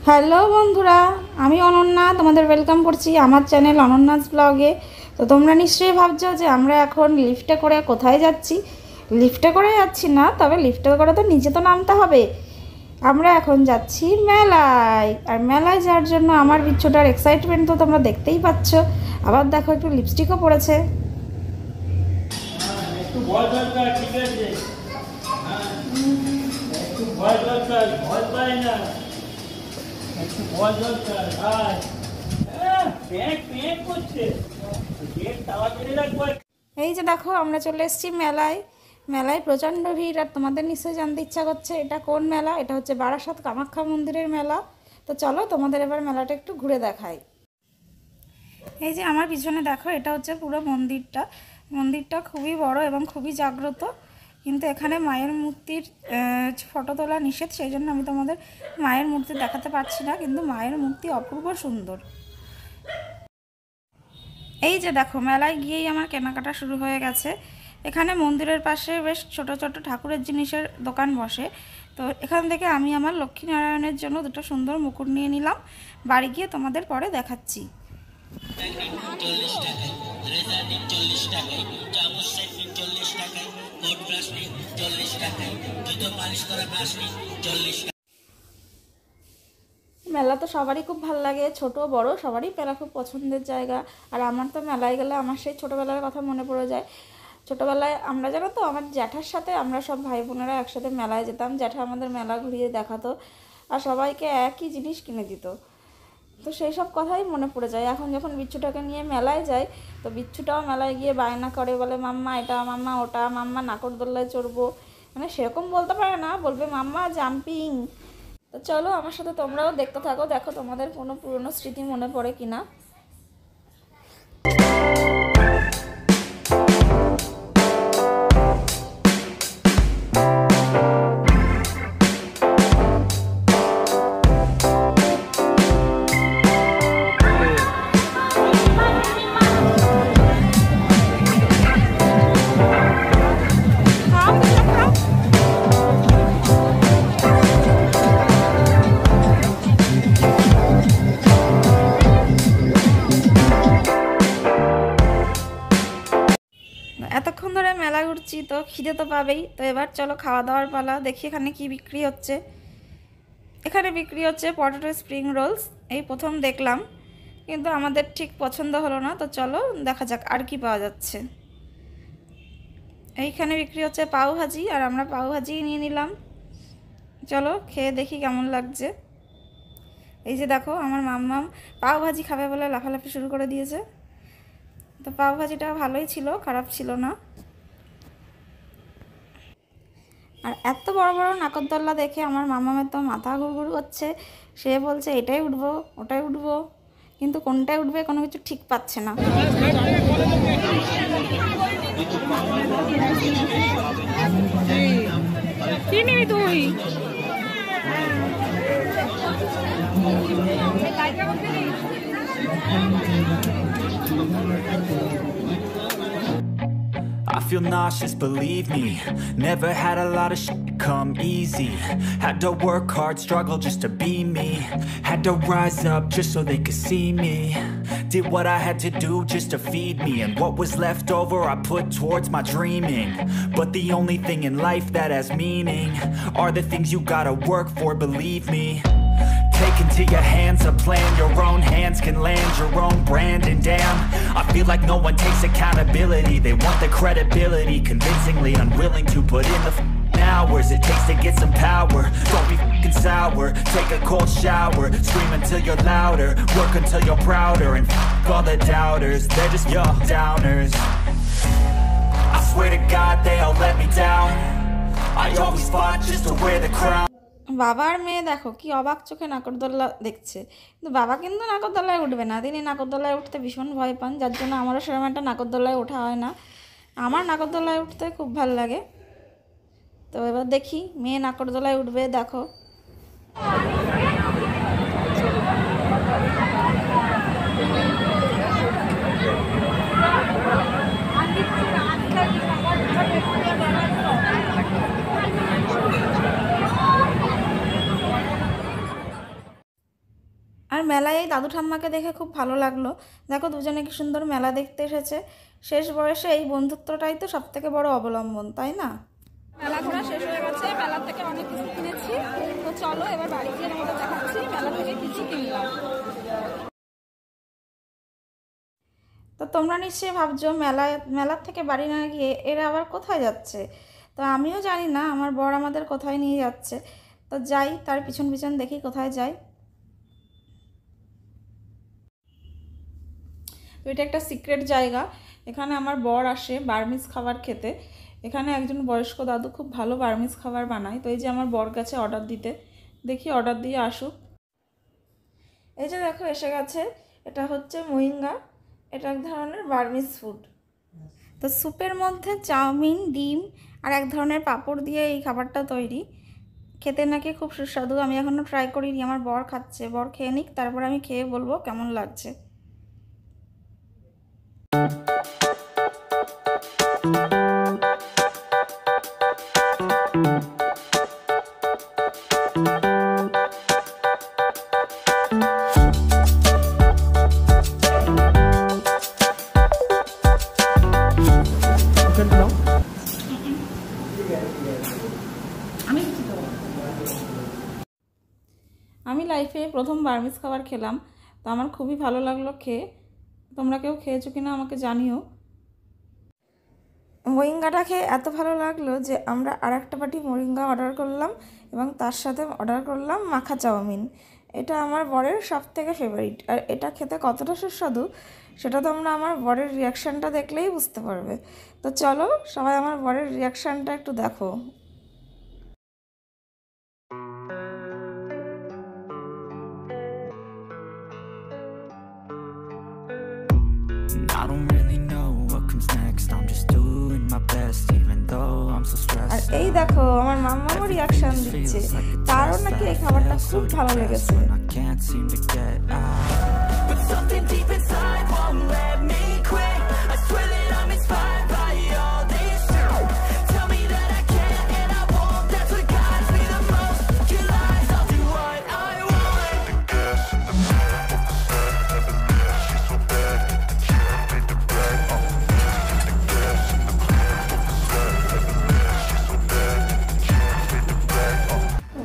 Hello বন্ধুরা, আমি অনন্যা তোমাদের ওয়েলকাম করছি আমার চ্যানেল অনন্যাস ব্লগে। তো তোমরা নিশ্চয়ই ভাবছো যে আমরা এখন লিফটে করে কোথায় যাচ্ছি। লিফটে করে যাচ্ছি না, তবে লিফটে করে তো নিচে তো নামতে হবে। আমরা এখন যাচ্ছি মেলায়, আর মেলায় যাওয়ার জন্য আমার বিচ্ছুটার এক্সাইটমেন্ট তো তোমরা দেখতেই পাচ্ছ। আবার দেখো একটু লিপস্টিকও পড়েছে। এই যে দেখো আমরা চলে এসেছি মেলায়। মেলায় প্রচণ্ড ভিড়, আর তোমাদের নিশ্চয়ই জানতে ইচ্ছা করছে এটা কোন মেলা। এটা হচ্ছে বারাসাত কামাখ্যা মন্দিরের মেলা। তো চলো তোমাদের এবার মেলাটা একটু ঘুরে দেখাই। এই যে আমার পিছনে দেখো, এটা হচ্ছে পুরো মন্দিরটা। মন্দিরটা খুবই বড় এবং খুবই জাগ্রত, কিন্তু এখানে মায়ের মূর্তির ফটো তোলা নিষেধ, সেই জন্য আমি তোমাদের মায়ের মূর্তি দেখাতে পারছি না, কিন্তু মায়ের মূর্তি অপূর্ব সুন্দর। এই যে দেখো, মেলায় গিয়েই আমার কেনাকাটা শুরু হয়ে গেছে। এখানে মন্দিরের পাশে বেশ ছোট ছোট ঠাকুরের জিনিসের দোকান বসে। তো এখান থেকে আমি আমার লক্ষ্মীনারায়ণের জন্য দুটো সুন্দর মুকুট নিয়ে নিলাম। বাড়ি গিয়ে তোমাদের পরে দেখাচ্ছি। মেলা তো সবারই খুব ভালো লাগে, ছোট বড় সবারই মেলা খুব পছন্দের জায়গা। আর আমার তো মেলায় গেলে আমার সেই ছোটোবেলার কথা মনে পড়ে যায়। ছোটোবেলায় আমরা জানো তো আমার জ্যাঠার সাথে আমরা সব ভাই বোনেরা একসাথে মেলায় যেতাম। জ্যাঠা আমাদের মেলা ঘুরিয়ে দেখাতো আর সবাইকে একই জিনিস কিনে দিত। তো সেই সব কথাই মনে পড়ে যায়। এখন যখন বিচ্ছুটাকে নিয়ে মেলায় যাই, তো বিচ্ছুটাও মেলায় গিয়ে বায়না করে, বলে মাম্মা এটা, মাম্মা ওটা, মাম্মা নাকরদোল্লায় চড়বো। মানে সেরকম বলতে পারে না, বলবে মাম্মা জাম্পিং। তো চলো আমার সাথে তোমরাও দেখতে থাকো, দেখো তোমাদের কোনো পুরনো স্মৃতি মনে পড়ে কিনা। এতক্ষণ ধরে মেলা ঘুরছি, তো খিদে তো পাবেই। তো এবার চলো খাওয়া দাওয়ার পালা। দেখি এখানে কি বিক্রি হচ্ছে। এখানে বিক্রি হচ্ছে পটেটো স্প্রিং রোলস। এই প্রথম দেখলাম, কিন্তু আমাদের ঠিক পছন্দ হলো না। তো চলো দেখা যাক আর কি পাওয়া যাচ্ছে। এইখানে বিক্রি হচ্ছে পাও ভাজি, আর আমরা পাও ভাজি নিয়ে নিলাম। চলো খেয়ে দেখি কেমন লাগছে। এই যে দেখো, আমার মাম্মাম পাও ভাজি খাবে বলে লাফালাফি শুরু করে দিয়েছে। তো পাও ভাজিটা ভালোই ছিল, খারাপ ছিল না। আর এত বড় বড় নাকরদোল্লা দেখে আমার মামামের তো মাথা ঘুরঘুর করছে। সে বলছে এটাই উঠবো, ওটাই উঠবো, কিন্তু কোনটায় উঠবে কোনো কিছু ঠিক পাচ্ছে না। কি নিবি তুই? I feel nauseous, believe me. Never had a lot of shit come easy. Had to work hard, struggle just to be me. Had to rise up just so they could see me. Did what I had to do just to feed me, and what was left over I put towards my dreaming. But the only thing in life that has meaning are the things you gotta work for, believe me. Take into your hands a plan, your own hands can land your own brand. And damn, I feel like no one takes accountability. They want the credibility, convincingly unwilling to put in the hours it takes to get some power. Don't be f***ing sour, take a cold shower, scream until you're louder, work until you're prouder. And f*** all the doubters, they're just your downers. I swear to God they all let me down. I always fought just to wear the crown. বাবার মেয়ে দেখো কি অবাক চোখে নাকরদোল্লা দেখছে, কিন্তু বাবা কিন্তু নাকরদোল্লায় উঠবে না। তিনি নাকরদোল্লায় উঠতে ভীষণ ভয় পান, যার জন্য আমারও সেরকম একটা নাকরদোল্লায় ওঠা হয় না। আমার নাকরদোল্লায় উঠতে খুব ভালো লাগে। তো এবার দেখি মেয়ে নাকরদোল্লায় উঠবে, দেখো। দাদু ঠাম্মাকে দেখে খুব ভালো লাগলো। দেখো দুজনে কি সুন্দর মেলা দেখতে এসেছে। শেষ বয়সে এই বন্ধুত্বটাই তো সব থেকে বড় অবলম্বন, তাই না? মেলা ঘোরা শেষ হয়ে গেছে, মেলা থেকে অনেক কিছু কিনেছি। তো চলো এবার বাড়ি গিয়ে আমাদের দেখাচ্ছি মেলা থেকে কিছু কিনলাম। তো তোমরা নিশ্চয়ই ভাবছো মেলার থেকে বাড়ি না গিয়ে এরা আবার কোথায় যাচ্ছে। তো আমিও জানি না আমার বর আমাদের কোথায় নিয়ে যাচ্ছে। তো যাই, তার পিছন পিছন দেখি কোথায় যাই। তো এটা একটা সিক্রেট জায়গা, এখানে আমার বর আসে বার্মিজ খাবার খেতে। এখানে একজন বয়স্ক দাদু খুব ভালো বার্মিজ খাবার বানায়। তো এই যে আমার বর গেছে অর্ডার দিতে, দেখি অর্ডার দিয়ে আসুক। এই যে দেখো এসে গেছে, এটা হচ্ছে মোরিঙ্গা, এটা এক ধরনের বার্মিজ ফুড। তো স্যুপের মধ্যে চাউমিন, ডিম আর এক ধরনের পাঁপড় দিয়ে এই খাবারটা তৈরি। খেতে নাকি খুব সুস্বাদু। আমি এখনও ট্রাই করিনি, আমার বর খাচ্ছে। বর খেয়ে নিক, তারপর আমি খেয়ে বলবো কেমন লাগছে। আমি লাইফে প্রথম বার্মিজ খাবার খেলাম, তো আমার খুবই ভালো লাগলো খেয়ে। তোমরা কেউ খেয়েছো কিনা আমাকে জানিও। মোরিঙ্গাটা খেয়ে এত ভালো লাগলো যে আমরা আর একটা বাটি মোরিঙ্গা অর্ডার করলাম এবং তার সাথে অর্ডার করলাম মাখা চাউমিন। এটা আমার বরের সব থেকে ফেভারিট। আর এটা খেতে কতটা সুস্বাদু সেটা তোমরা আমার বরের রিয়াকশানটা দেখলেই বুঝতে পারবে। তো চলো সবাই আমার বরের রিয়াকশানটা একটু দেখো। I don't really know what comes next. I'm just doing my best even though I'm so stressed. আর এই দেখো আমার মাম্মাও রিয়াকশন দিচ্ছে, তারও নাকি এই খাবারটা খুব ভালো লেগেছে। I can't seem to get out. But something deep inside won't let me quit. I swear that I'm inspired by all this shit. Tell me that I can't and I won't. That's what guides me the most. Your lies, I'll do what I want. The gas in the back of the set, never left. She's so bad, hit the jet, made the bread. The gas in the back of the set, never left. She's so bad, hit the jet, made the bread.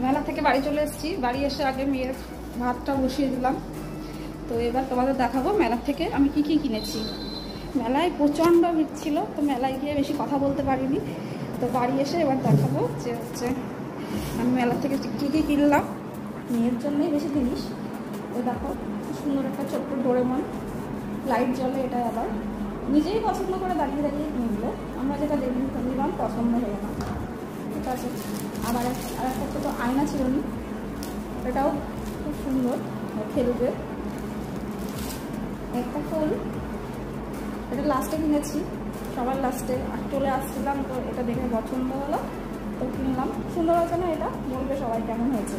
মেলা থেকে বাড়ি চলে এসেছি। বাড়ি এসে আগে মেয়ের ভাতটা বসিয়ে দিলাম। তো এবার তোমাদের দেখাবো মেলা থেকে আমি কি কি কিনেছি। মেলায় প্রচণ্ড ভিড় ছিল, তো মেলায় গিয়ে বেশি কথা বলতে পারিনি। তো বাড়ি এসে এবার দেখাবো যে হচ্ছে আমি মেলা থেকে কী কী কিনলাম। মেয়ের জন্যই বেশি জিনিস। তো দেখো সুন্দর একটা ছোট্ট ডোরেমন, লাইট জ্বলে। এটা আবার নিজেই পছন্দ করে দাঁড়িয়ে দাঁড়িয়ে কিনলো। আমরা যেটা নিলাম পছন্দ হলো না, ঠিক আছে। আবার আর একটা ছোটো আয়না ছিল নি, এটাও খুব সুন্দর খেলবে। একটা ফুল, এটা লাস্টে কিনেছি, সবার লাস্টে চলে আসছিলাম। তো এটা দেখে পছন্দ হলো, তো কিনলাম। সুন্দর হয়েছে না? এটা বলবে সবাই কেমন হয়েছে।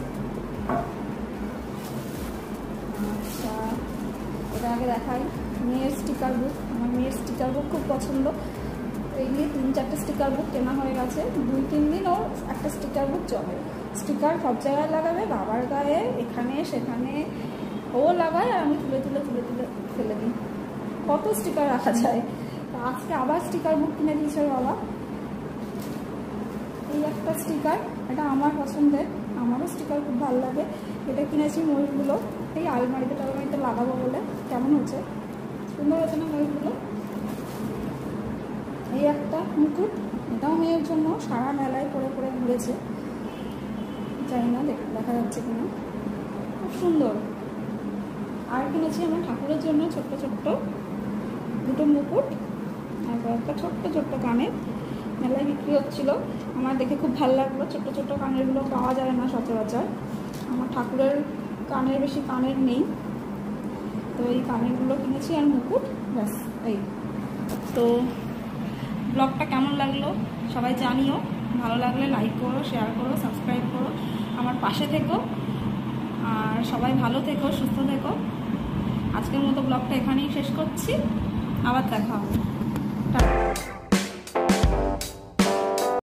আচ্ছা এটা আগে দেখাই, মেয়ের স্টিকার বুক। আমার মেয়ের স্টিকার বুক খুব পছন্দ। এই নিয়ে 3-4টে স্টিকার বুক কেনা হয়ে গেছে। 2-3 দিন ওর একটা স্টিকার বুক চলে। স্টিকার সব জায়গায় লাগাবে, বাবার গায়ে, এখানে সেখানে ও লাগায়, আর আমি তুলে তুলে তুলে তুলে ফেলে দিই। কত স্টিকার রাখা যায়। তো আজকে আবার স্টিকার বুক কিনে দিয়েছে বাবা। এই একটা স্টিকার, এটা আমার পছন্দের, আমারও স্টিকার খুব ভালো লাগে। এটা কিনেছি ময়ূরগুলো, এই আলমারিতে টালমারিতে লাগাবো বলে। কেমন হচ্ছে? সুন্দর হয়েছে না ময়ূরগুলো? এই একটা মুকুট, এটাও মেয়ের জন্য, সারা মেলায় পরে পরে ঘুরেছে। জানি না দেখা যাচ্ছে কিনা, খুব সুন্দর। আর কিনেছি আমার ঠাকুরের জন্য ছোট্ট ছোট্ট 2টো মুকুট আর একটা ছোট্ট ছোট্ট কানের। মেলায় বিক্রি হচ্ছিলো, আমার দেখে খুব ভালো লাগলো। ছোট্ট ছোট্ট কানেরগুলো পাওয়া যায় না সচরাচর। আমার ঠাকুরের কানের বেশি কানের নেই, তো এই কানেরগুলো কিনেছি আর মুকুট, ব্যাস এই। তো ব্লগটা কেমন লাগলো সবাই জানিও। ভালো লাগলে লাইক করো, শেয়ার করো, সাবস্ক্রাইব করো, আমার পাশে থেকো। আর সবাই ভালো থেকো, সুস্থ থেকো। আজকের মতো ব্লগটা এখানেই শেষ করছি, আবার দেখা হবে। টাটা।